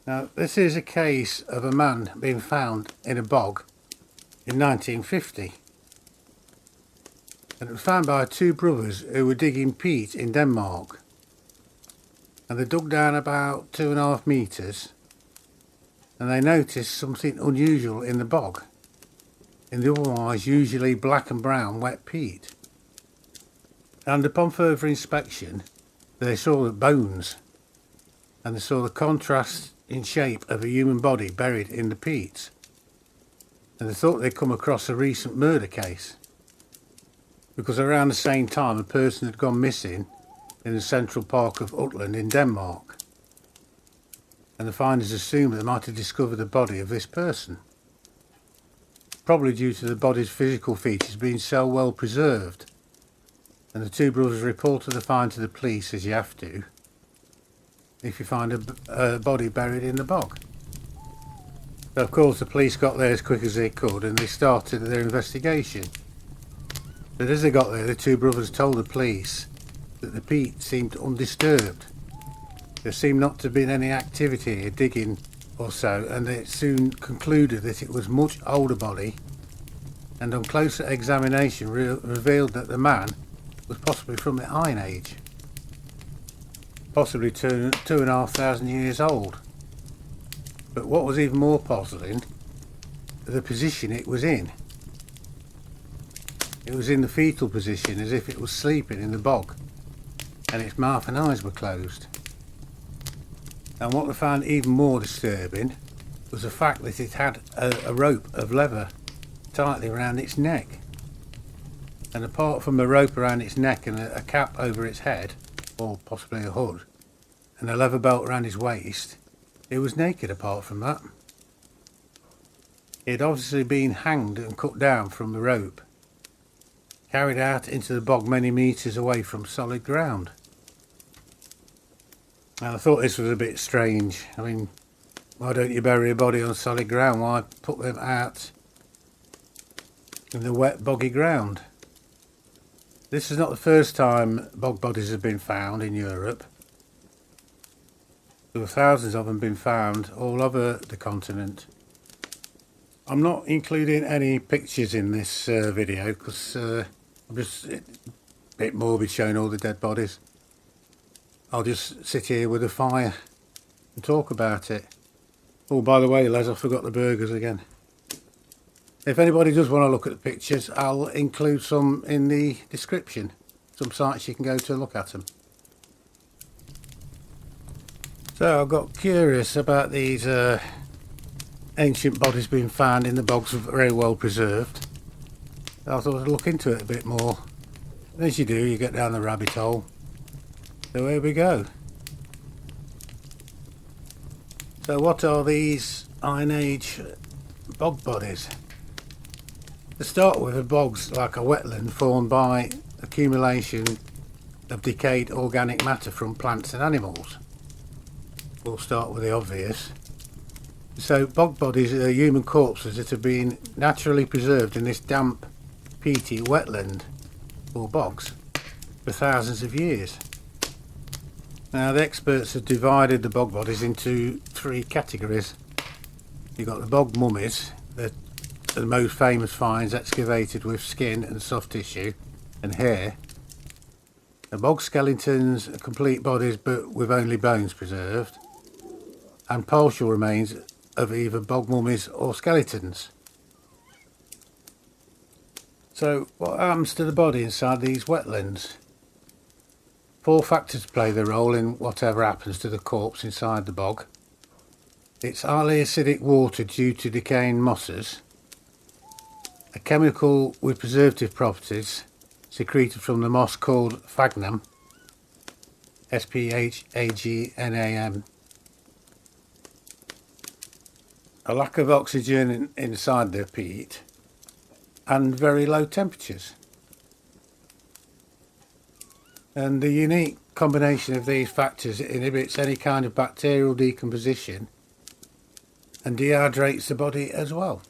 Now, this is a case of a man being found in a bog in 1950. And it was found by two brothers who were digging peat in Denmark. And they dug down about 2.5 metres and they noticed something unusual in the bog, in the otherwise usually black and brown wet peat. And upon further inspection, they saw the bones, and they saw the contrast in shape of a human body buried in the peat. And they thought they'd come across a recent murder case, because around the same time a person had gone missing in the central park of Utland in Denmark. And the finders assumed they might have discovered the body of this person, probably due to the body's physical features being so well preserved. And the two brothers reported the find to the police, as you have to if you find a body buried in the bog. So of course the police got there as quick as they could and they started their investigation. But as they got there, the two brothers told the police that the peat seemed undisturbed. There seemed not to have been any activity here, digging or so, and they soon concluded that it was a much older body, and on closer examination revealed that the man was possibly from the Iron Age, possibly 2,500 years old. But what was even more puzzling, the position it was in. It was in the fetal position, as if it was sleeping in the bog, and its mouth and eyes were closed. And what they found even more disturbing was the fact that it had a rope of leather tightly around its neck. And apart from a rope around its neck and a cap over its head, or possibly a hood, and a leather belt around his waist, it was naked apart from that. It had obviously been hanged and cut down from the rope, carried out into the bog many metres away from solid ground. And I thought this was a bit strange. I mean, why don't you bury a body on solid ground? Why put them out in the wet, boggy ground? This is not the first time bog bodies have been found in Europe. There were thousands of them been found all over the continent. I'm not including any pictures in this video because I'm just a bit morbid showing all the dead bodies. I'll just sit here with a fire and talk about it. Oh, by the way, Les, I forgot the burgers again. If anybody does want to look at the pictures, I'll include some in the description. Some sites you can go to look at them. So I got curious about these ancient bodies being found in the bogs, very well preserved. I thought I'd look into it a bit more. And as you do, you get down the rabbit hole. So here we go. So what are these Iron Age bog bodies? To start with, a bog's like a wetland formed by accumulation of decayed organic matter from plants and animals. We'll start with the obvious. So bog bodies are human corpses that have been naturally preserved in this damp, peaty wetland, or bogs, for thousands of years. Now the experts have divided the bog bodies into 3 categories. You've got the bog mummies, that are the most famous finds excavated with skin and soft tissue and hair. The bog skeletons are complete bodies but with only bones preserved, and partial remains of either bog mummies or skeletons. So what happens to the body inside these wetlands? 4 factors play their role in whatever happens to the corpse inside the bog. It's highly acidic water due to decaying mosses, a chemical with preservative properties secreted from the moss called sphagnum, S-P-H-A-G-N-A-M, a lack of oxygen inside the peat, and very low temperatures. And the unique combination of these factors inhibits any kind of bacterial decomposition and dehydrates the body as well.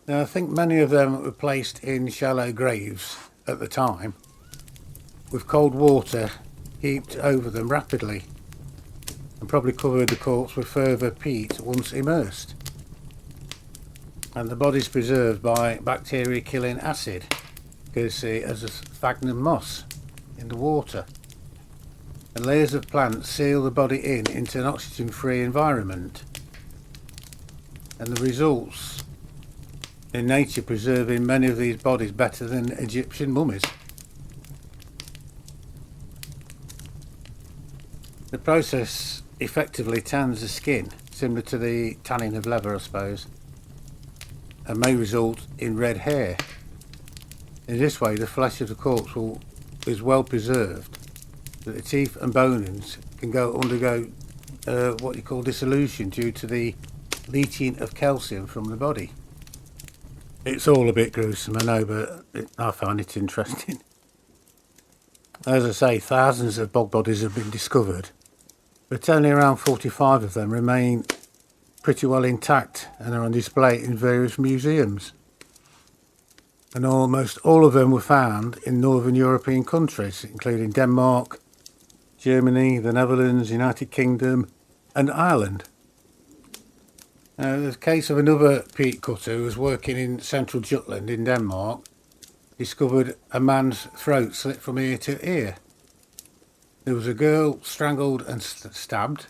Now I think many of them were placed in shallow graves at the time, with cold water heaped over them rapidly. and probably covered the corpse with further peat once immersed. And the body's preserved by bacteria-killing acid, courtesy as a sphagnum moss in the water. And layers of plants seal the body into an oxygen-free environment. And the results in nature preserving many of these bodies better than Egyptian mummies. The process effectively tans the skin, similar to the tanning of leather, I suppose, and may result in red hair. In this way, the flesh of the corpse is well preserved, that the teeth and bones can undergo what you call dissolution due to the leaching of calcium from the body. It's all a bit gruesome, I know, but I find it interesting. As I say, thousands of bog bodies have been discovered, but only around 45 of them remain pretty well intact and are on display in various museums. And almost all of them were found in northern European countries, including Denmark, Germany, the Netherlands, United Kingdom and Ireland. There's a case of another peat cutter who was working in central Jutland in Denmark, discovered a man's throat slit from ear to ear. There was a girl strangled and stabbed,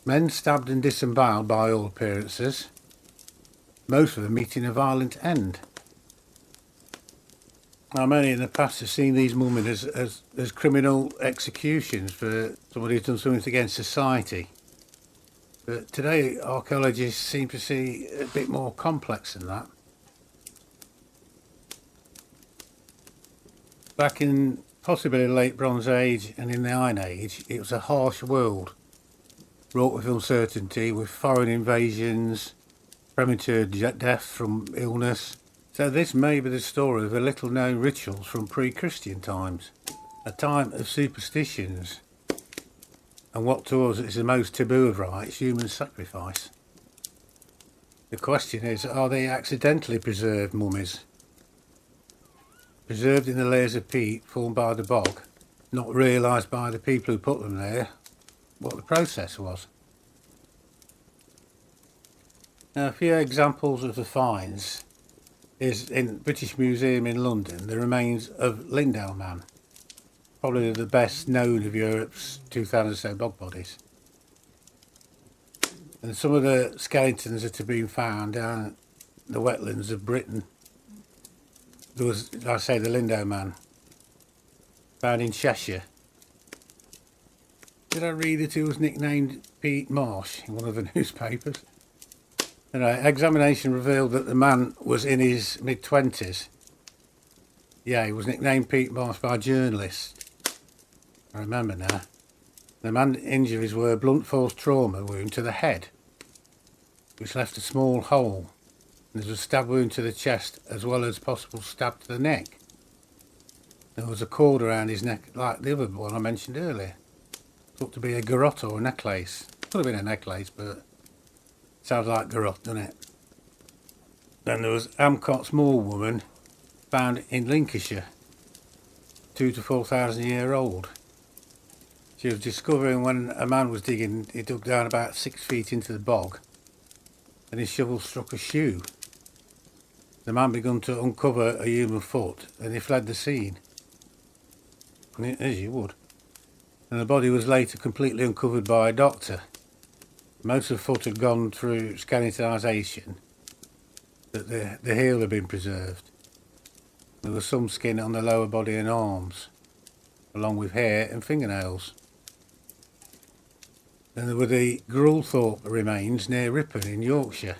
men stabbed and disemboweled by all appearances, most of them meeting a violent end. Now, many in the past have seen these mummies as criminal executions for somebody who's done something against society. But today, archaeologists seem to see a bit more complex than that. Back in possibly the late Bronze Age and in the Iron Age, it was a harsh world, wrought with uncertainty, with foreign invasions, premature death from illness. So this may be the story of the little known rituals from pre-Christian times, a time of superstitions, and what to us is the most taboo of rites, human sacrifice. The question is, are they accidentally preserved mummies? Preserved in the layers of peat formed by the bog, not realised by the people who put them there what the process was. Now, a few examples of the finds is in British Museum in London, the remains of Lindau Man, probably the best known of Europe's 2,000 or so bog bodies. And some of the skeletons that have been found down the wetlands of Britain. There was, like I say, the Lindau Man, found in Cheshire. Did I read that he was nicknamed Pete Marsh in one of the newspapers? Anyway, examination revealed that the man was in his mid-20s. Yeah, he was nicknamed Pete Marsh by journalists. I remember now. The man's injuries were a blunt force trauma wound to the head, which left a small hole. And there was a stab wound to the chest, as well as possible stab to the neck. There was a cord around his neck, like the other one I mentioned earlier. Thought to be a garrote or a necklace. Could have been a necklace, but sounds like garrote, doesn't it? Then there was Amcott's Moor woman, found in Lincolnshire, 2,000 to 4,000 year old. She was discovering when a man was digging, he dug down about 6 feet into the bog, and his shovel struck a shoe. The man began to uncover a human foot, and he fled the scene, as you would. And the body was later completely uncovered by a doctor. Most of the foot had gone through skeletonization, but the heel had been preserved. There was some skin on the lower body and arms, along with hair and fingernails. Then there were the Grulthorpe remains near Ripon in Yorkshire.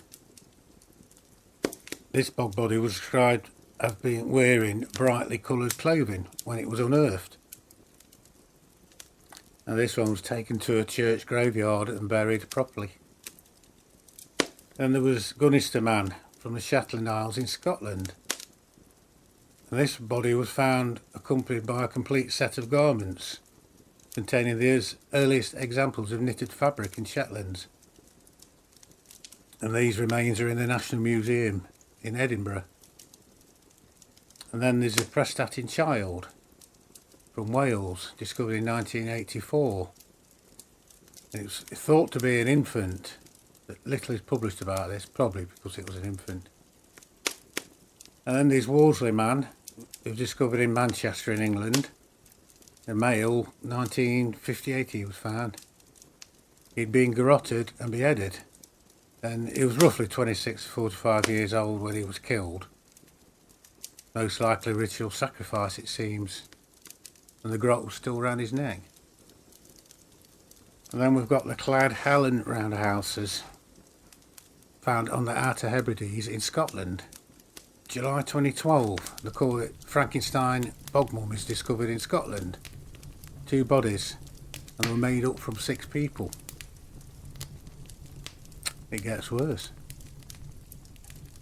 This bog body was described as being wearing brightly coloured clothing when it was unearthed. Now this one was taken to a church graveyard and buried properly. Then there was Gunnister Man from the Shetland Isles in Scotland. And this body was found accompanied by a complete set of garments containing the earliest examples of knitted fabric in Shetlands. And these remains are in the National Museum in Edinburgh. And then there's a Prestatyn child from Wales, discovered in 1984. It was thought to be an infant. Little is published about this, probably because it was an infant. And then there's Worsley man, who was discovered in Manchester in England. A male, 1958 he was found. He'd been garroted and beheaded, and he was roughly 26 to 45 years old when he was killed. Most likely ritual sacrifice, it seems, and the garrote was still round his neck. And then we've got the clad Helen roundhouses found on the Outer Hebrides in Scotland. July 2012, they call it Frankenstein bog mummies discovered in Scotland. 2 bodies, and they were made up from 6 people. It gets worse.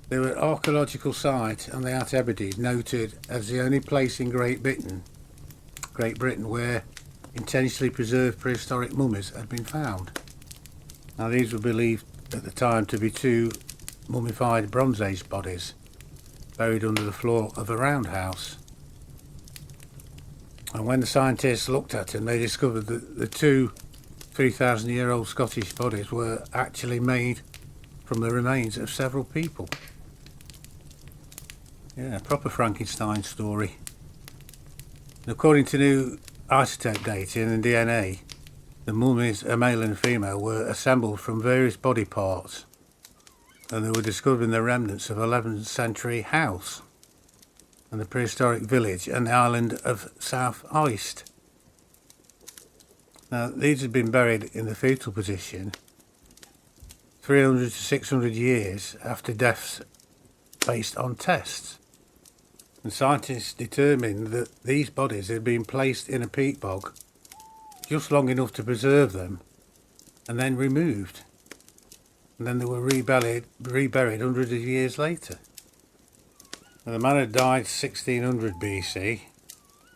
They were an archaeological site on the Outer Hebrides noted as the only place in Great Britain where intentionally preserved prehistoric mummies had been found. Now these were believed at the time to be 2 mummified Bronze Age bodies buried under the floor of a roundhouse. And when the scientists looked at them, they discovered that the 2 3,000-year-old Scottish bodies were actually made from the remains of several people. Yeah, proper Frankenstein story. And according to new isotope dating and DNA, the mummies, a male and a female, were assembled from various body parts, and they were discovered in the remnants of 11th century house and the prehistoric village and the island of South Uist. Now these had been buried in the fetal position 300 to 600 years after deaths based on tests, and scientists determined that these bodies had been placed in a peat bog just long enough to preserve them and then removed, and then they were reburied hundreds of years later. Now, the man had died 1600 BC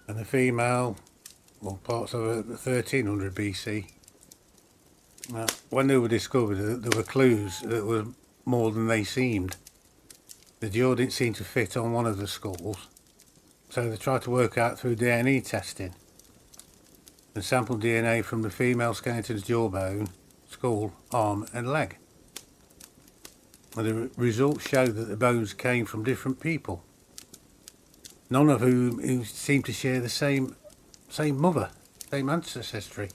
and the female, well, parts of it 1300 BC. Now, when they were discovered, there were clues that were more than they seemed. The jaw didn't seem to fit on one of the skulls, so they tried to work out through DNA testing and sampled DNA from the female skeleton's jawbone, skull, arm and leg. And the results showed that the bones came from different people, none of whom seemed to share the same mother, same ancestry.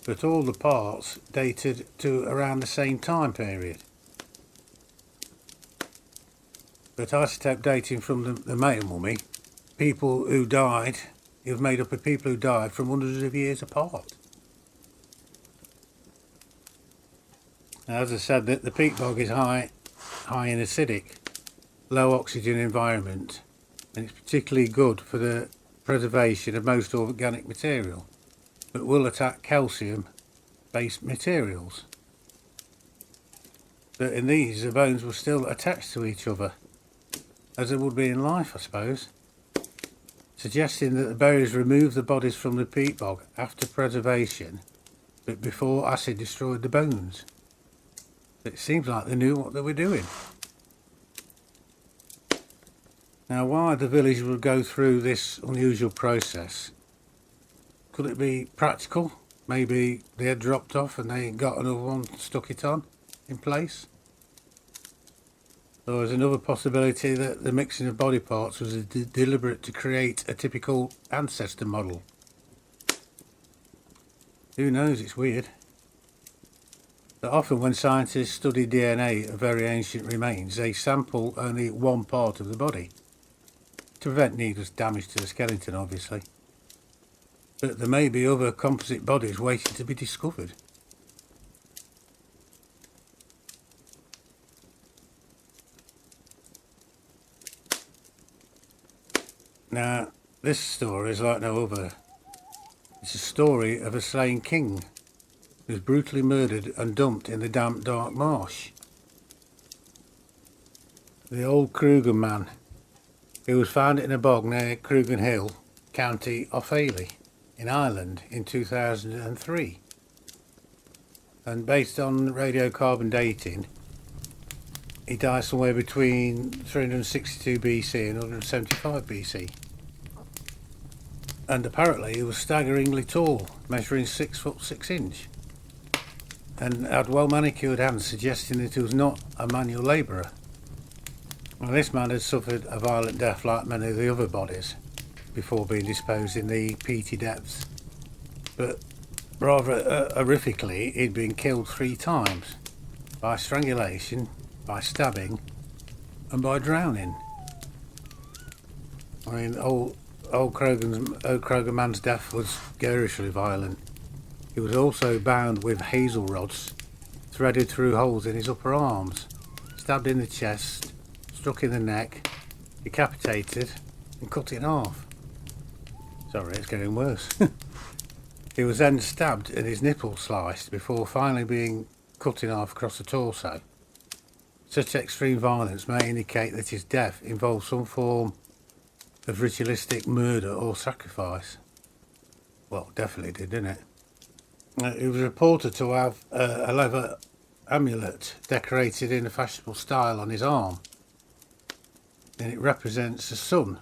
But all the parts dated to around the same time period. But isotope dating from the male mummy, people who died, it was made up of people who died from hundreds of years apart. Now, as I said, the peat bog is high in acidic, low oxygen environment, and it's particularly good for the preservation of most organic material, but will attack calcium-based materials. But in these, the bones were still attached to each other, as they would be in life, I suppose, suggesting that the buriers removed the bodies from the peat bog after preservation, but before acid destroyed the bones. It seems like they knew what they were doing. Now, why the village would go through this unusual process? Could it be practical? Maybe they had dropped off and they got another one, stuck it on in place? There was another possibility that the mixing of body parts was deliberate to create a typical ancestor model. Who knows, it's weird. But often when scientists study DNA of very ancient remains, they sample only one part of the body, to prevent needless damage to the skeleton, obviously. But there may be other composite bodies waiting to be discovered. Now, this story is like no other. It's a story of a slain king who was brutally murdered and dumped in the damp, dark marsh. The old Crugan man, who was found in a bog near Crugan Hill, County Offaly, in Ireland in 2003. And based on radiocarbon dating, he died somewhere between 362 BC and 175 BC. and apparently he was staggeringly tall, measuring 6 foot 6 inch, and had well manicured hands, suggesting that he was not a manual labourer. Well, this man had suffered a violent death like many of the other bodies before being disposed in the peaty depths, but rather horrifically he'd been killed 3 times, by strangulation, by stabbing and by drowning. I mean, old Krogan man's death was garishly violent. He was also bound with hazel rods threaded through holes in his upper arms, stabbed in the chest, struck in the neck, decapitated and cut in half. Sorry, it's getting worse. He was then stabbed and his nipple sliced before finally being cut in half across the torso. Such extreme violence may indicate that his death involved some form of ritualistic murder or sacrifice. Well, definitely did, didn't it? He was reported to have a leather amulet decorated in a fashionable style on his arm, and it represents a sun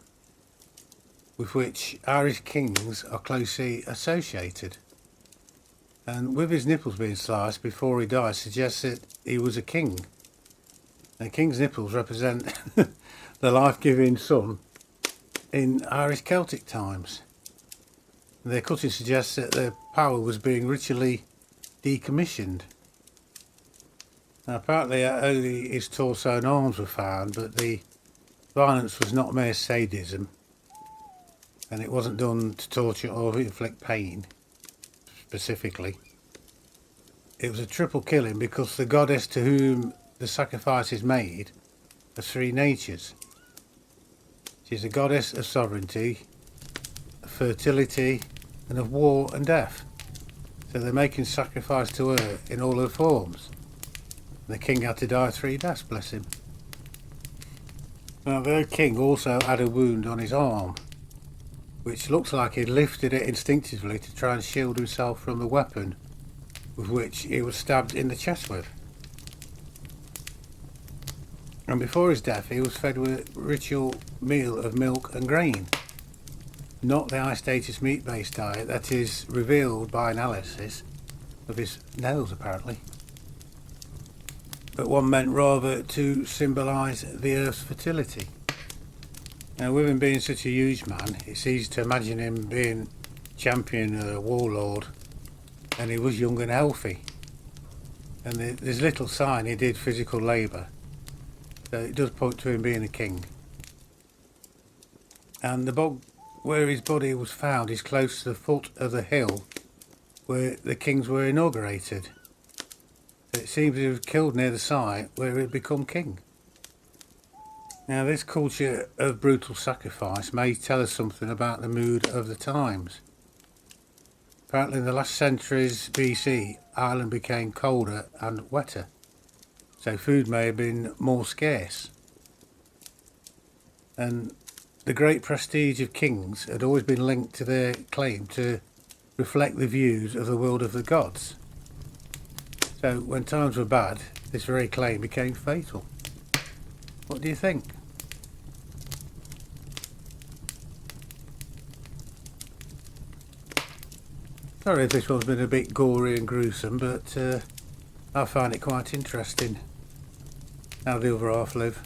with which Irish kings are closely associated. And with his nipples being sliced before he died suggests that he was a king. And king's nipples represent the life-giving sun in Irish Celtic times. Their cutting suggests that their power was being ritually decommissioned. Now, apparently only his torso and arms were found, but the violence was not mere sadism, and it wasn't done to torture or inflict pain specifically. It was a triple killing because the goddess to whom the sacrifice is made has 3 natures. She's a goddess of sovereignty, of fertility and of war and death. So they're making sacrifice to her in all her forms. And the king had to die 3 deaths, bless him. Now the king also had a wound on his arm, which looks like he'd lifted it instinctively to try and shield himself from the weapon with which he was stabbed in the chest with. And before his death he was fed with a ritual meal of milk and grain, not the high status meat based diet that is revealed by analysis of his nails apparently, but one meant rather to symbolise the earth's fertility. Now, with him being such a huge man, it's easy to imagine him being champion or a warlord, and he was young and healthy, and there's little sign he did physical labour, so it does point to him being a king. And the bog where his body was found is close to the foot of the hill where the kings were inaugurated. So it seems he was killed near the site where he had become king. Now, this culture of brutal sacrifice may tell us something about the mood of the times. Apparently in the last centuries BC, Ireland became colder and wetter, so food may have been more scarce. And the great prestige of kings had always been linked to their claim to reflect the views of the world of the gods. So when times were bad, this very claim became fatal. What do you think? Sorry if this one's been a bit gory and gruesome, but I find it quite interesting how the other half live.